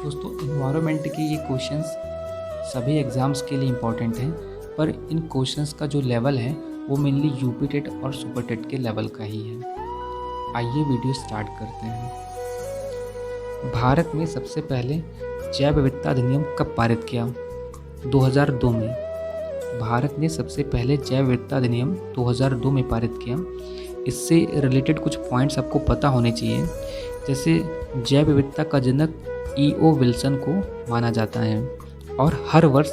दोस्तों इन्वायरमेंट के ये क्वेश्चंस सभी एग्ज़ाम्स के लिए इम्पॉर्टेंट हैं, पर इन क्वेश्चंस का जो लेवल है वो मेनली यूपी टेट और सुपर टेट के लेवल का ही है। आइए वीडियो स्टार्ट करते हैं। भारत में सबसे पहले जैव विविधता अधिनियम कब पारित किया? 2002 में। भारत ने सबसे पहले जैव विविधता अधिनियम 2002 में पारित किया। इससे रिलेटेड कुछ पॉइंट्स आपको पता होने चाहिए। जैसे जैव विविधता का जनक E.O. विल्सन को माना जाता है और हर वर्ष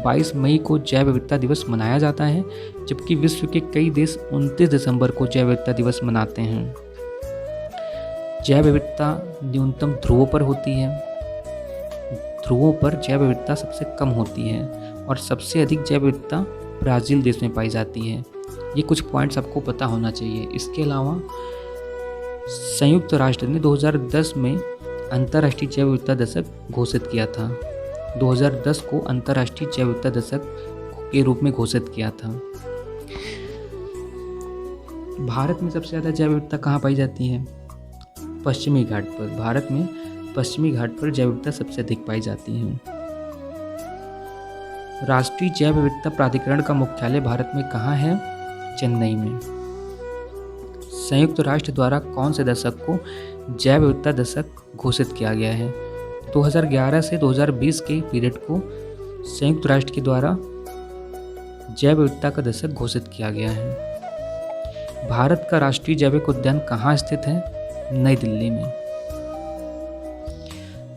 22 मई को जैव विविधता दिवस मनाया जाता है, जबकि विश्व के कई देश 29 दिसंबर को जैव विविधता दिवस मनाते हैं। जैव विविधता न्यूनतम ध्रुवों पर होती है। ध्रुवों पर जैव विविधता सबसे कम होती है और सबसे अधिक जैव विविधता ब्राज़ील देश में पाई जाती है। ये कुछ पॉइंट्स आपको पता होना चाहिए। इसके अलावा संयुक्त राष्ट्र ने 2010 में अंतर्राष्ट्रीय जैव विविधता दशक घोषित किया था। 2010 को अंतर्राष्ट्रीय जैव विविधता दशक के रूप में घोषित किया था। भारत में सबसे ज़्यादा जैव विविधता कहाँ पाई जाती है? पश्चिमी घाट पर। भारत में पश्चिमी घाट पर जैव विविधता सबसे अधिक पाई जाती है। राष्ट्रीय जैव विविधता प्राधिकरण का मुख्यालय भारत में कहाँ है? चेन्नई में। संयुक्त राष्ट्र द्वारा कौन से दशक को जैव विविधता दशक घोषित किया गया है? 2011 से 2020 के पीरियड को संयुक्त राष्ट्र के द्वारा जैव विविधता का दशक घोषित किया गया है। भारत का राष्ट्रीय जैविक उद्यान कहाँ स्थित है? नई दिल्ली में।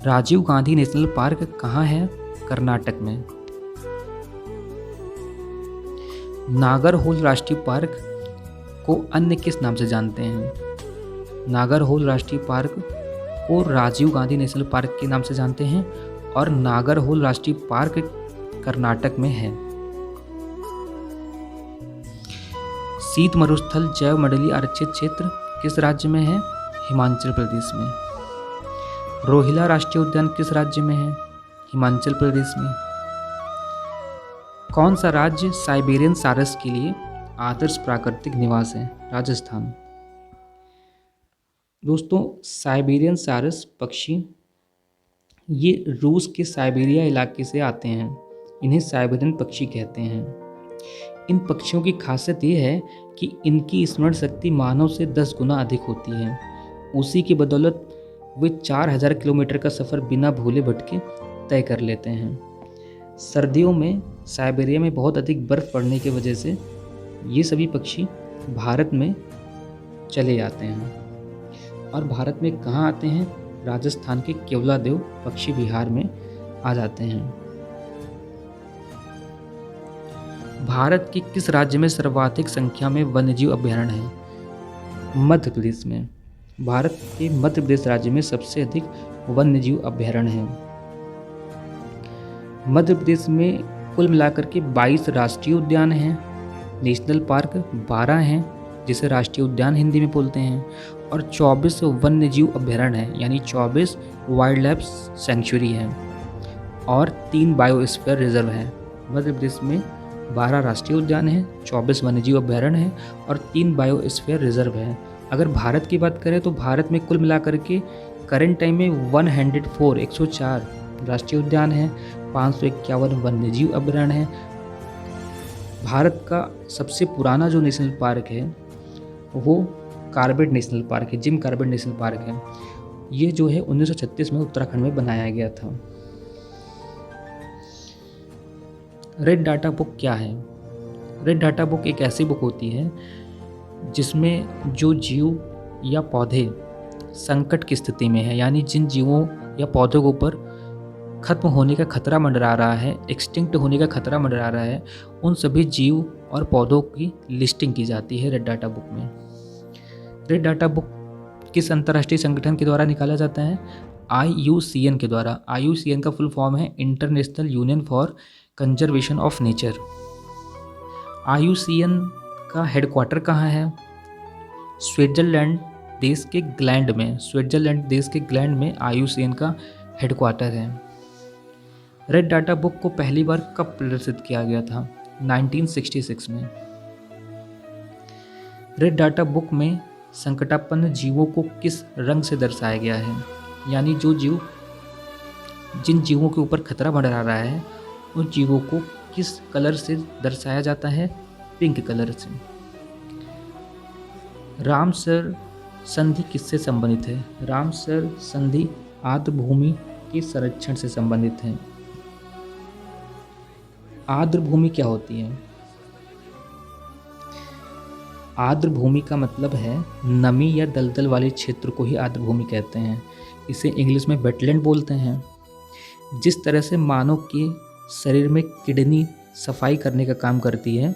राजीव गांधी नेशनल पार्क कहाँ है? कर्नाटक में। नागरहोल राष्ट्रीय पार्क को अन्य किस नाम से जानते हैं? नागरहोल राष्ट्रीय पार्क को राजीव गांधी नेशनल पार्क के नाम से जानते हैं और नागरहोल राष्ट्रीय पार्क कर्नाटक में है। शीत मरुस्थल जैव मंडलीय आरक्षित क्षेत्र किस राज्य में है? हिमाचल प्रदेश में। रोहिला राष्ट्रीय उद्यान किस राज्य में है? हिमाचल प्रदेश में। कौन सा राज्य साइबेरियन सारस के लिए आदर्श प्राकृतिक निवास है? राजस्थान। दोस्तों साइबेरियन सारस पक्षी ये रूस के साइबेरिया इलाके से आते हैं। इन्हें साइबेरियन पक्षी कहते हैं। इन पक्षियों की खासियत ये है कि इनकी स्मरण शक्ति मानव से 10 गुना अधिक होती है। उसी की बदौलत वे 4000 किलोमीटर का सफ़र बिना भूले भटके तय कर लेते हैं। सर्दियों में साइबेरिया में बहुत अधिक बर्फ़ पड़ने की वजह से ये सभी पक्षी भारत में चले आते हैं। और भारत में कहाँ आते हैं? राजस्थान के केवलादेव पक्षी विहार में आ जाते हैं। भारत के किस राज्य में सर्वाधिक संख्या में वन्यजीव अभयारण्य है? मध्य प्रदेश में। भारत के मध्य प्रदेश राज्य में सबसे अधिक वन्यजीव अभयारण्य हैं। मध्य प्रदेश में कुल मिलाकर के 22 राष्ट्रीय उद्यान हैं। नेशनल पार्क 12 हैं, जिसे राष्ट्रीय उद्यान हिंदी में बोलते हैं, और 24 वन्यजीव अभयारण्य हैं, यानी 24 वाइल्ड लाइफ सेंचुरी हैं और 3 बायोस्फीयर रिजर्व हैं। मध्य प्रदेश में 12 राष्ट्रीय उद्यान हैं, 24 वन्यजीव अभयारण्य हैं और 3 बायोस्फीयर रिजर्व हैं। अगर भारत की बात करें तो भारत में कुल मिलाकर के करंट टाइम में 104 राष्ट्रीय उद्यान हैं, 551 वन्यजीव अभयारण्य हैं। भारत का सबसे पुराना जो नेशनल पार्क है वो कार्बेट नेशनल पार्क है, जिम कार्बेट नेशनल पार्क है। ये जो है 1936 में उत्तराखंड में बनाया गया था। रेड डाटा बुक क्या है? रेड डाटा बुक एक ऐसी बुक होती है जिसमें जो जीव या पौधे संकट की स्थिति में है, यानी जिन जीवों या पौधों के ऊपर खत्म होने का खतरा मंडरा रहा है, एक्सटिंक्ट होने का खतरा मंडरा रहा है, उन सभी जीव और पौधों की लिस्टिंग की जाती है रेड डाटा बुक में। रेड डाटा बुक किस अंतर्राष्ट्रीय संगठन के द्वारा निकाला जाता है? IUCN के द्वारा। IUCN का फुल फॉर्म है international union for conservation of nature. IUCN का हेडक्वार्टर कहाँ है? स्विट्जरलैंड देश के ग्लैंड में। स्विट्जरलैंड देश के ग्लैंड में IUCN का हेडक्वार्टर है। रेड डाटा बुक को पहली बार कब प्रदर्शित किया गया था? 1966 में। रेड डाटा बुक में संकटापन्न जीवों को किस रंग से दर्शाया गया है? यानी जो जीव जिन जीवों के ऊपर खतरा मंडरा रहा है उन जीवों को किस कलर से दर्शाया जाता है? पिंक कलर से। रामसर संधि किससे संबंधित है? रामसर संधि आर्द्र भूमि के संरक्षण से संबंधित है। आर्द्र भूमि क्या होती है? आर्द्र भूमि का मतलब है नमी या दलदल वाले क्षेत्र को ही आर्द्र भूमि कहते हैं। इसे इंग्लिश में वेटलैंड बोलते हैं। जिस तरह से मानव के शरीर में किडनी सफाई करने का काम करती है,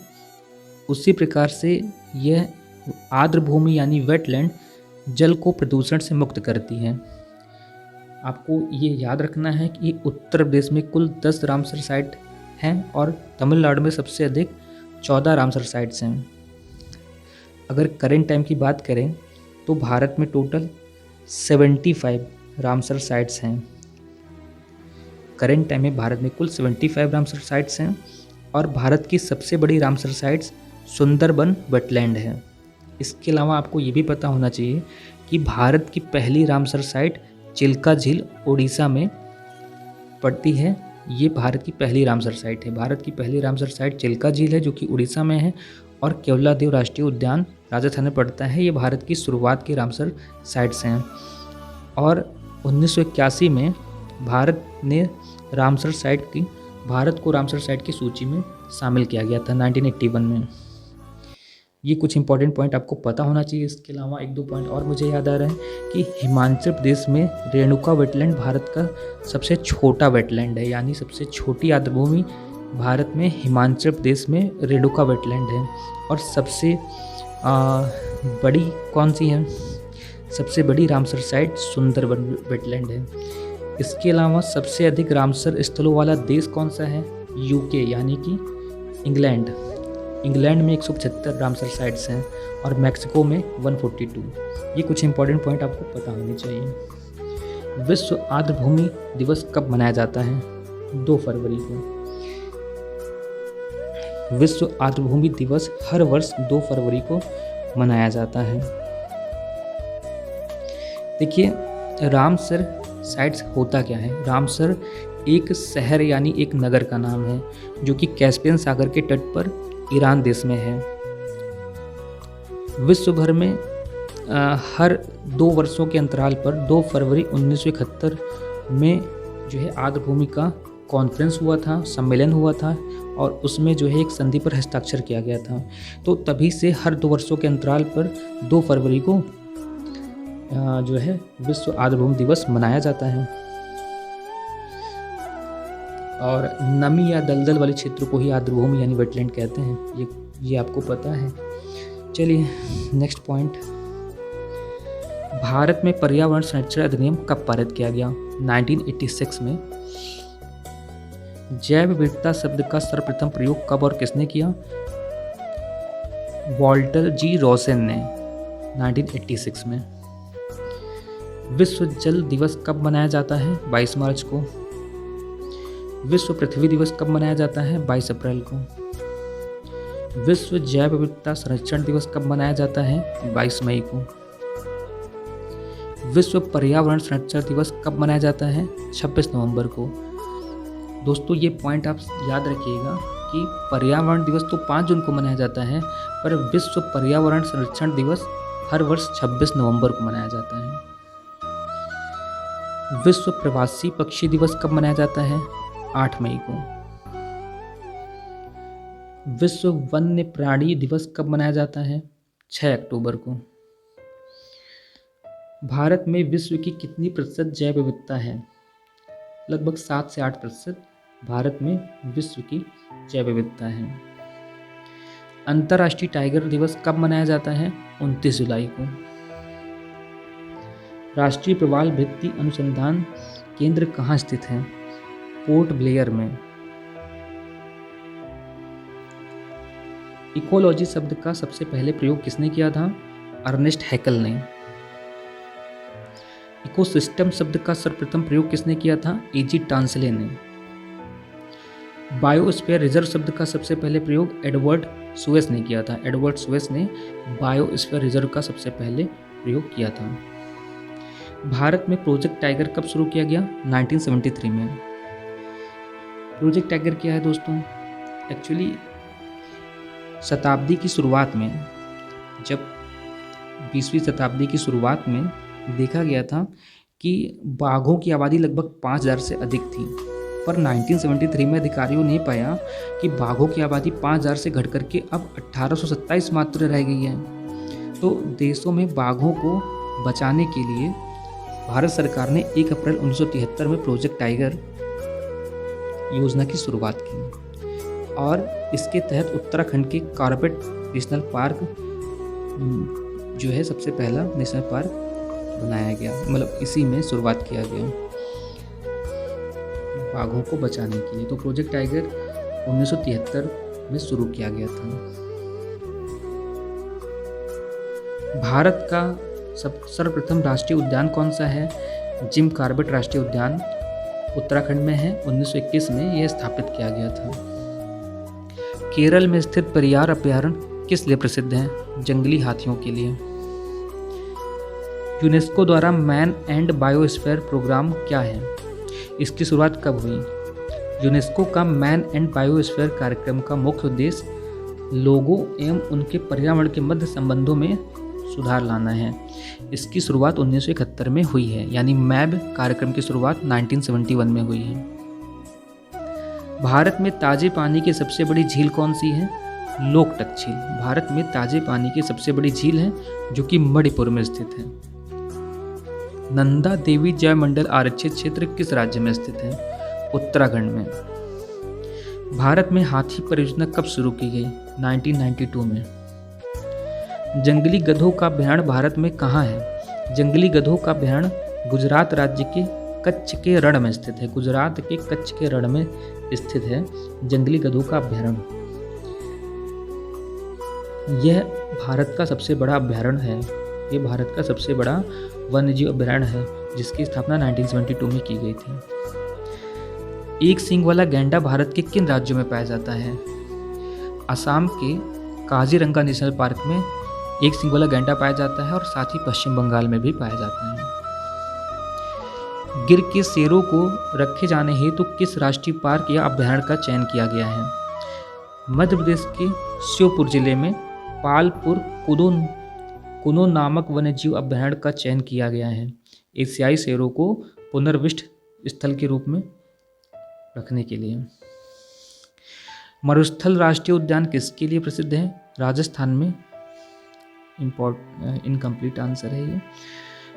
उसी प्रकार से यह आर्द्र भूमि यानी वेटलैंड जल को प्रदूषण से मुक्त करती है। आपको ये याद रखना है कि उत्तर प्रदेश में कुल 10 रामसर साइट हैं और तमिलनाडु में सबसे अधिक 14 रामसर साइट्स हैं। अगर करेंट टाइम की बात करें तो भारत में टोटल 75 रामसर साइट्स हैं। करेंट टाइम में भारत में कुल 75 रामसर साइट्स हैं और भारत की सबसे बड़ी रामसर साइट्स सुंदरबन वेटलैंड है। इसके अलावा आपको ये भी पता होना चाहिए कि भारत की पहली रामसर साइट चिल्का झील उड़ीसा में पड़ती है। ये भारत की पहली रामसर साइट है। भारत की पहली रामसर साइट चिल्का झील है जो कि उड़ीसा में है और केवलादेव राष्ट्रीय उद्यान राजस्थान में पड़ता है। ये भारत की शुरुआत की रामसर साइट्स हैं और 1981 में भारत को रामसर साइट की सूची में शामिल किया गया था 1981 में। ये कुछ इंपॉर्टेंट पॉइंट आपको पता होना चाहिए। इसके अलावा 1-2 पॉइंट और मुझे याद आ रहा है कि हिमाचल प्रदेश में रेणुका वेटलैंड भारत का सबसे छोटा वेटलैंड है, यानी सबसे छोटी आर्द्रभूमि भारत में हिमाचल प्रदेश में रेणुका वेटलैंड है। और सबसे बड़ी कौन सी है? सबसे बड़ी रामसर साइट सुंदरबन वेटलैंड है। इसके अलावा सबसे अधिक रामसर स्थलों वाला देश कौन सा है? यूके यानी कि इंग्लैंड। इंग्लैंड में 175 रामसर साइट्स हैं और मैक्सिको में 142। ये कुछ इंपॉर्टेंट पॉइंट आपको पता होने चाहिए। विश्व आर्द्रभूमि दिवस कब मनाया जाता है? 2 फरवरी को। विश्व आर्द्रभूमि दिवस हर वर्ष 2 फरवरी को मनाया जाता है। देखिए, रामसर साइट्स होता क्या है? रामसर एक शहर यानी एक नगर का नाम है जो कि कैस्पियन सागर के तट पर ईरान देश में है। विश्व भर में हर 2 वर्षों के अंतराल पर 2 फरवरी 1971 में जो है आर्द्रभूमि का कॉन्फ्रेंस हुआ था, सम्मेलन हुआ था और उसमें जो है एक संधि पर हस्ताक्षर किया गया था। तो तभी से हर 2 वर्षों के अंतराल पर 2 फरवरी को जो है विश्व आर्द्रभूमि दिवस मनाया जाता है। और नमी या दलदल वाले क्षेत्र को ही आर्द्रभूमि यानी वेटलैंड कहते हैं। ये आपको पता है। चलिए नेक्स्ट पॉइंट। भारत में पर्यावरण संरक्षण अधिनियम कब पारित किया गया? 1986 में। जैव विविधता शब्द का सर्वप्रथम प्रयोग कब और किसने किया? वॉल्टर जी रोसेन ने 1986 में। विश्व जल दिवस कब मनाया जाता है? 22 मार्च को। विश्व पृथ्वी दिवस कब मनाया जाता है? 22 अप्रैल को। विश्व जैव विविधता संरक्षण दिवस कब मनाया जाता है? 22 मई को। विश्व पर्यावरण संरक्षण दिवस कब मनाया जाता है? 26 नवंबर को। दोस्तों, ये पॉइंट आप याद रखिएगा कि पर्यावरण दिवस तो 5 जून को मनाया जाता है, पर विश्व पर्यावरण संरक्षण दिवस हर वर्ष 26 नवंबर को मनाया जाता है। विश्व प्रवासी पक्षी दिवस कब मनाया जाता है? 8 मई को। विश्व वन्य प्राणी दिवस कब मनाया जाता है? 6 अक्टूबर को। भारत में विश्व की कितनी प्रतिशत जैव विविधता है? लगभग 7 से 8% भारत में विश्व की जैव विविधता है। अंतर्राष्ट्रीय टाइगर दिवस कब मनाया जाता है? 29 जुलाई को। राष्ट्रीय प्रवाल भित्ति अनुसंधान केंद्र कहाँ स्थित है? पोर्ट ब्लेयर में। इकोलॉजी शब्द का सबसे पहले प्रयोग किसने किया था? अर्नेस्ट हैकल ने। इकोसिस्टम शब्द का सर्वप्रथम प्रयोग किसने किया था? एजी टांसले ने। बायोस्फीयर रिजर्व शब्द का सबसे पहले प्रयोग एडवर्ड सुएस ने किया था। एडवर्ड सुएस ने बायोस्फीयर रिजर्व का सबसे पहले प्रयोग किया था। भारत में प्रोजेक्ट टाइगर कब शुरू किया गया? 1973 में। प्रोजेक्ट टाइगर क्या है दोस्तों? एक्चुअली शताब्दी की शुरुआत में, जब 20वीं शताब्दी की शुरुआत में देखा गया था कि बाघों की आबादी लगभग 5000 से अधिक थी, पर 1973 में अधिकारियों ने पाया कि बाघों की आबादी 5000 से घट करके अब 1827 मात्र रह गई है। तो देशों में बाघों को बचाने के लिए भारत सरकार ने 1 अप्रैल 1973 में प्रोजेक्ट टाइगर योजना की शुरुआत की और इसके तहत उत्तराखंड के कॉर्बेट नेशनल पार्क जो है सबसे पहला नेशनल पार्क बनाया गया, मतलब इसी में शुरुआत किया गया बाघों को बचाने के लिए। तो प्रोजेक्ट टाइगर 1973 में शुरू किया गया था। भारत का सर्वप्रथम राष्ट्रीय उद्यान कौन सा है? जिम कॉर्बेट राष्ट्रीय उद्यान उत्तराखंड में है। 1921 में यह स्थापित किया गया था। केरल में स्थित पेरियार अभयारण्य किस लिए प्रसिद्ध है? जंगली हाथियों के लिए। यूनेस्को द्वारा मैन एंड बायोस्फीयर प्रोग्राम क्या है? इसकी शुरुआत कब हुई? यूनेस्को का मैन एंड बायोस्फीयर कार्यक्रम का मुख्य उद्देश्य लोगों एवं उनके पर्यावरण के मध्य संबंधों में सुधार लाना है। इसकी शुरुआत 1971 में हुई है, यानी मैब कार्यक्रम की शुरुआत 1971 में हुई है। भारत में ताजे पानी की सबसे बड़ी झील कौन सी है? लोकटक झील भारत में ताजे पानी की सबसे बड़ी झील है, जो कि मणिपुर में स्थित है। नंदा देवी जैव मंडल आरक्षित क्षेत्र किस राज्य में स्थित है? उत्तराखंड में। भारत में हाथी परियोजना कब शुरू की गई? 1992 में। जंगली गधों का अभयारण्य भारत में कहाँ है? जंगली गधों का अभयारण्य गुजरात राज्य के कच्छ के रण में स्थित है। गुजरात के कच्छ के रण में स्थित है जंगली गधों का अभयारण्य। यह भारत का सबसे बड़ा अभयारण्य है। ये भारत का सबसे बड़ा वन्यजीव अभयारण्य है, जिसकी स्थापना 1972 में की गई थी। एक सींग वाला गैंडा भारत के किन राज्यों में पाया जाता है? असम के काजीरंगा नेशनल पार्क में एक सींग वाला गैंडा पाया जाता है और साथ ही पश्चिम बंगाल में भी पाया जाता है। गिर के शेरों को रखे जाने हेतु किस राष्ट्रीय पार्क या अभयारण्य का चयन किया गया है? मध्य प्रदेश के श्योपुर जिले में पालपुर कुनो नामक वन्यजीव अभयारण्य का चयन किया गया है, एशियाई शेरों को पुनर्विष्ट स्थल के रूप में रखने के लिए। मरुस्थल राष्ट्रीय उद्यान किसके लिए प्रसिद्ध है? राजस्थान में। इनकम्प्लीट आंसर है ये।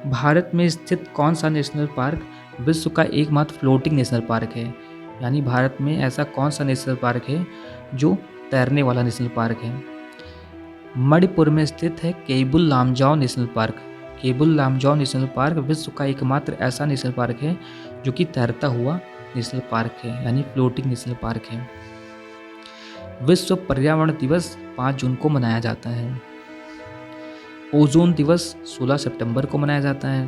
भारत में स्थित कौन सा नेशनल पार्क विश्व का एकमात्र फ्लोटिंग नेशनल पार्क है? यानी भारत में ऐसा कौन सा नेशनल पार्क है जो तैरने वाला नेशनल पार्क है? मणिपुर में स्थित है Keibul Lamjao national park. Keibul Lamjao national park विश्व का एकमात्र ऐसा नेशनल पार्क है जो कि तैरता हुआ नेशनल पार्क है, यानी फ्लोटिंग नेशनल पार्क है। विश्व पर्यावरण दिवस 5 जून को मनाया जाता है। ओजोन दिवस 16 सितंबर को मनाया जाता है।